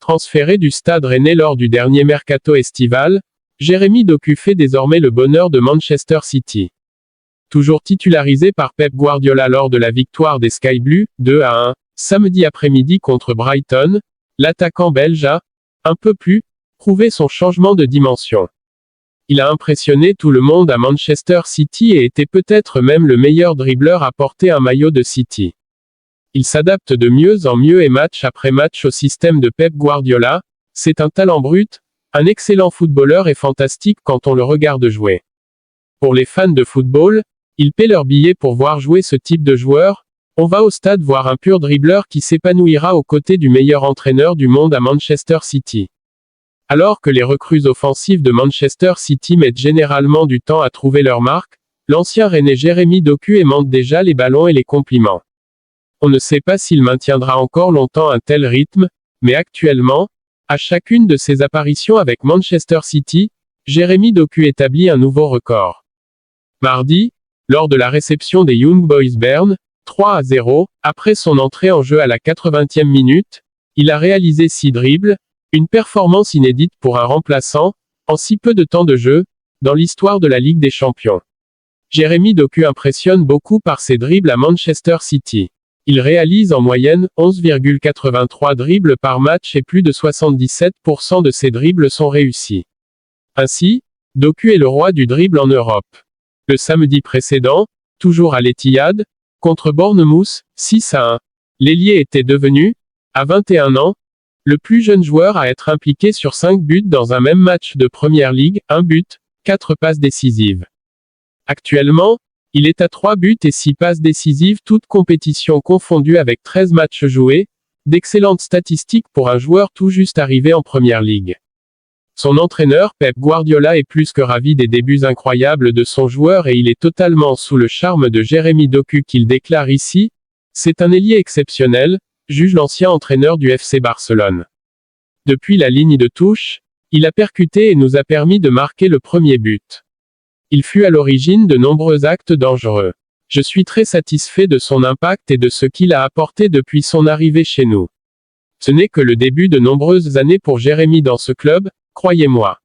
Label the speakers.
Speaker 1: Transféré du Stade Rennais lors du dernier mercato estival, Jérémy Doku fait désormais le bonheur de Manchester City. Toujours titularisé par Pep Guardiola lors de la victoire des Sky Blues, 2-1, samedi après-midi contre Brighton, l'attaquant belge a, un peu plus, prouvé son changement de dimension. Il a impressionné tout le monde à Manchester City et était peut-être même le meilleur dribbleur à porter un maillot de City. Il s'adapte de mieux en mieux et match après match au système de Pep Guardiola. C'est un talent brut, un excellent footballeur et fantastique quand on le regarde jouer. Pour les fans de football, ils paient leur billet pour voir jouer ce type de joueur. On va au stade voir un pur dribbleur qui s'épanouira aux côtés du meilleur entraîneur du monde à Manchester City. Alors que les recrues offensives de Manchester City mettent généralement du temps à trouver leur marque, l'ancien Rennais Jérémy Doku aimante déjà les ballons et les compliments. On ne sait pas s'il maintiendra encore longtemps un tel rythme, mais actuellement, à chacune de ses apparitions avec Manchester City, Jérémy Doku établit un nouveau record. Mardi, lors de la réception des Young Boys Bern, 3-0, après son entrée en jeu à la 80e minute, il a réalisé 6 dribbles, une performance inédite pour un remplaçant, en si peu de temps de jeu, dans l'histoire de la Ligue des Champions. Jérémy Doku impressionne beaucoup par ses dribbles à Manchester City. Il réalise en moyenne 11,83 dribbles par match et plus de 77% de ses dribbles sont réussis. Ainsi, Doku est le roi du dribble en Europe. Le samedi précédent, toujours à l'Etihad, contre Bournemouth, 6-1, l'ailier était devenu, à 21 ans, le plus jeune joueur à être impliqué sur 5 buts dans un même match de Premier League, 1 but, 4 passes décisives. Actuellement, il est à 3 buts et 6 passes décisives toutes compétitions confondues avec 13 matchs joués, d'excellentes statistiques pour un joueur tout juste arrivé en Premier League. Son entraîneur Pep Guardiola est plus que ravi des débuts incroyables de son joueur et il est totalement sous le charme de Jérémy Doku qu'il déclare ici, « C'est un ailier exceptionnel », juge l'ancien entraîneur du FC Barcelone. Depuis la ligne de touche, il a percuté et nous a permis de marquer le premier but. Il fut à l'origine de nombreux actes dangereux. Je suis très satisfait de son impact et de ce qu'il a apporté depuis son arrivée chez nous. Ce n'est que le début de nombreuses années pour Jérémy dans ce club, croyez-moi.